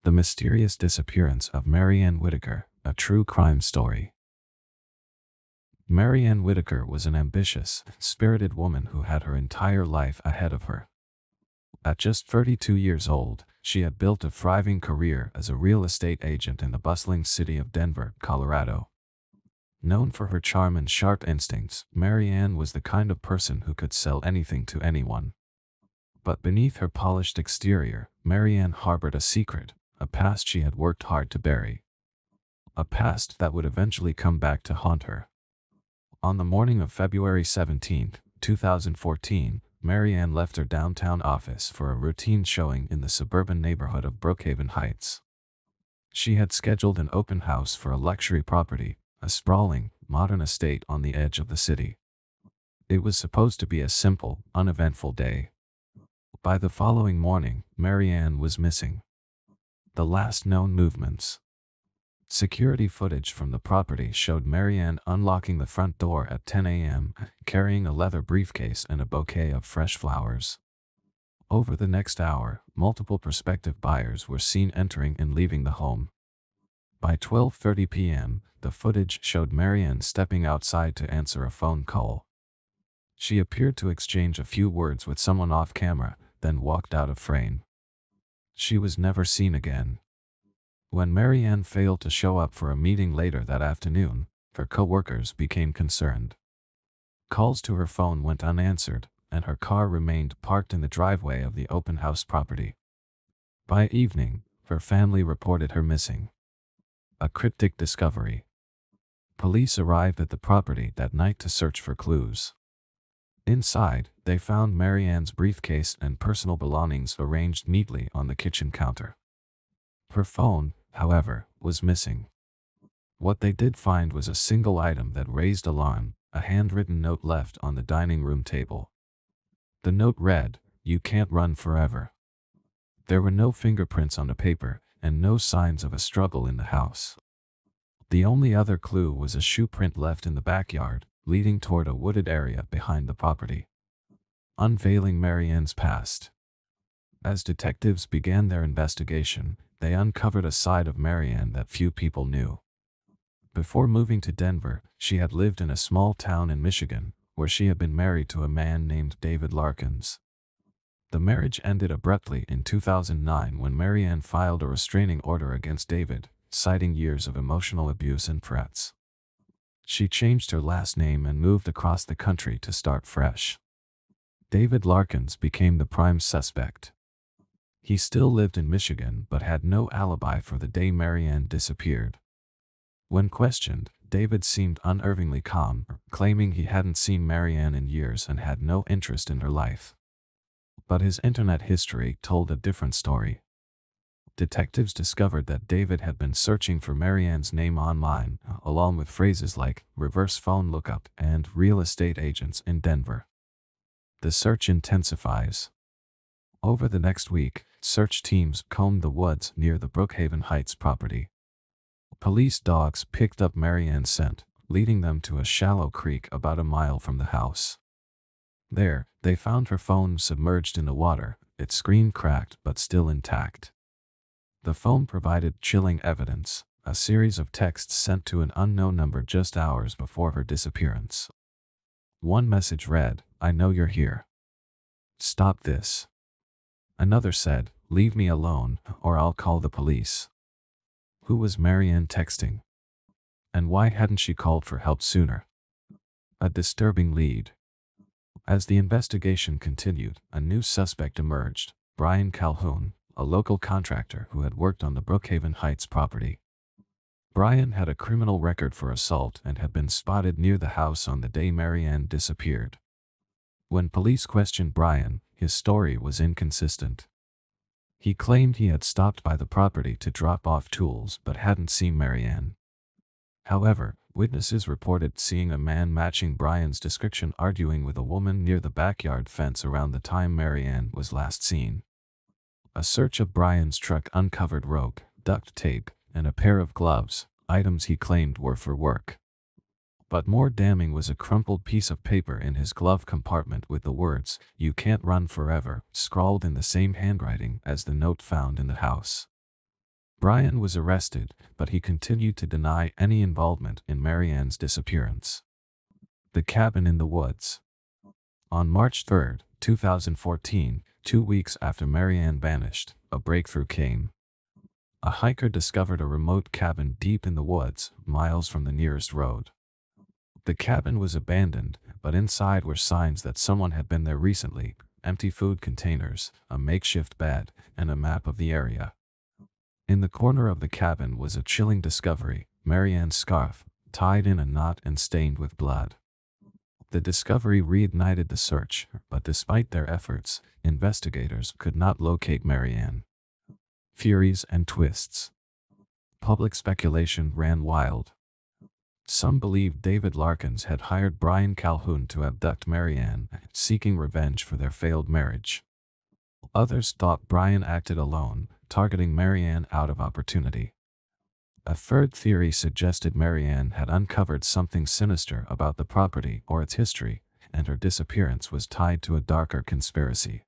The mysterious disappearance of Marianne Whitaker, a true crime story. Marianne Whitaker was an ambitious, spirited woman who had her entire life ahead of her. At just 32 years old, she had built a thriving career as a real estate agent in the bustling city of Denver, Colorado. Known for her charm and sharp instincts, Marianne was the kind of person who could sell anything to anyone. But beneath her polished exterior, Marianne harbored a secret, a past she had worked hard to bury. A past that would eventually come back to haunt her. On the morning of February 17, 2014, Marianne left her downtown office for a routine showing in the suburban neighborhood of Brookhaven Heights. She had scheduled an open house for a luxury property, a sprawling, modern estate on the edge of the city. It was supposed to be a simple, uneventful day. By the following morning, Marianne was missing. The last known movements. Security footage from the property showed Marianne unlocking the front door at 10 a.m., carrying a leather briefcase and a bouquet of fresh flowers. Over the next hour, multiple prospective buyers were seen entering and leaving the home. By 12:30 p.m., the footage showed Marianne stepping outside to answer a phone call. She appeared to exchange a few words with someone off camera, then walked out of frame. She was never seen again. When Marianne failed to show up for a meeting later that afternoon, her co-workers became concerned. Calls to her phone went unanswered, and her car remained parked in the driveway of the open house property. By evening, her family reported her missing. A cryptic discovery. Police arrived at the property that night to search for clues. Inside, they found Marianne's briefcase and personal belongings arranged neatly on the kitchen counter. Her phone, however, was missing. What they did find was a single item that raised alarm, a handwritten note left on the dining room table. The note read, "You can't run forever." There were no fingerprints on the paper, and no signs of a struggle in the house. The only other clue was a shoe print left in the backyard, leading toward a wooded area behind the property. Unveiling Marianne's past. As detectives began their investigation, they uncovered a side of Marianne that few people knew. Before moving to Denver, she had lived in a small town in Michigan, where she had been married to a man named David Larkins. The marriage ended abruptly in 2009 when Marianne filed a restraining order against David, citing years of emotional abuse and threats. She changed her last name and moved across the country to start fresh. David Larkins became the prime suspect. He still lived in Michigan but had no alibi for the day Marianne disappeared. When questioned, David seemed unnervingly calm, claiming he hadn't seen Marianne in years and had no interest in her life. But his internet history told a different story. Detectives discovered that David had been searching for Marianne's name online, along with phrases like reverse phone lookup and real estate agents in Denver. The search intensifies. Over the next week, search teams combed the woods near the Brookhaven Heights property. Police dogs picked up Marianne's scent, leading them to a shallow creek about a mile from the house. There, they found her phone submerged in the water, its screen cracked but still intact. The phone provided chilling evidence, a series of texts sent to an unknown number just hours before her disappearance. One message read, "I know you're here. Stop this." Another said, "Leave me alone, or I'll call the police." Who was Marianne texting? And why hadn't she called for help sooner? A disturbing lead. As the investigation continued, a new suspect emerged, Brian Calhoun, a local contractor who had worked on the Brookhaven Heights property. Brian had a criminal record for assault and had been spotted near the house on the day Marianne disappeared. When police questioned Brian, his story was inconsistent. He claimed he had stopped by the property to drop off tools but hadn't seen Marianne. However, witnesses reported seeing a man matching Brian's description arguing with a woman near the backyard fence around the time Marianne was last seen. A search of Brian's truck uncovered rope, duct tape, and a pair of gloves, items he claimed were for work. But more damning was a crumpled piece of paper in his glove compartment with the words, "You can't run forever," scrawled in the same handwriting as the note found in the house. Brian was arrested, but he continued to deny any involvement in Marianne's disappearance. The cabin in the woods. On March 3, 2014, 2 weeks after Marianne vanished, a breakthrough came. A hiker discovered a remote cabin deep in the woods, miles from the nearest road. The cabin was abandoned, but inside were signs that someone had been there recently: empty food containers, a makeshift bed, and a map of the area. In the corner of the cabin was a chilling discovery: Marianne's scarf, tied in a knot and stained with blood. The discovery reignited the search, but despite their efforts, investigators could not locate Marianne. Theories and twists. Public speculation ran wild. Some believed David Larkins had hired Brian Calhoun to abduct Marianne, seeking revenge for their failed marriage. Others thought Brian acted alone, targeting Marianne out of opportunity. A third theory suggested Marianne had uncovered something sinister about the property or its history, and her disappearance was tied to a darker conspiracy.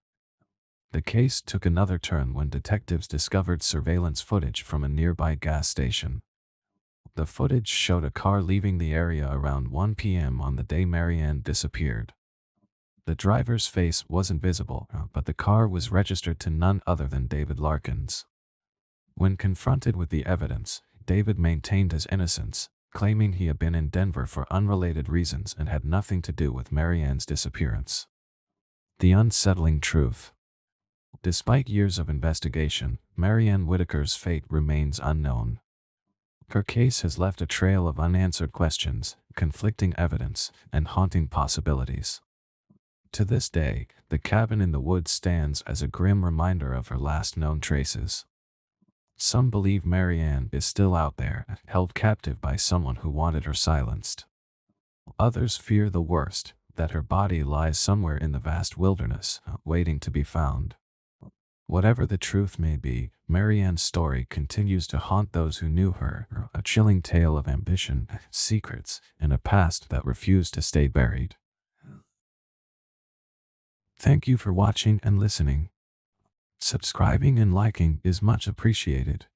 The case took another turn when detectives discovered surveillance footage from a nearby gas station. The footage showed a car leaving the area around 1 p.m. on the day Marianne disappeared. The driver's face wasn't visible, but the car was registered to none other than David Larkins. When confronted with the evidence, David maintained his innocence, claiming he had been in Denver for unrelated reasons and had nothing to do with Marianne's disappearance. The unsettling truth. Despite years of investigation, Marianne Whitaker's fate remains unknown. Her case has left a trail of unanswered questions, conflicting evidence, and haunting possibilities. To this day, the cabin in the woods stands as a grim reminder of her last known traces. Some believe Marianne is still out there, held captive by someone who wanted her silenced. Others fear the worst, that her body lies somewhere in the vast wilderness, waiting to be found. Whatever the truth may be, Marianne's story continues to haunt those who knew her, a chilling tale of ambition, secrets, and a past that refused to stay buried. Thank you for watching and listening. Subscribing and liking is much appreciated.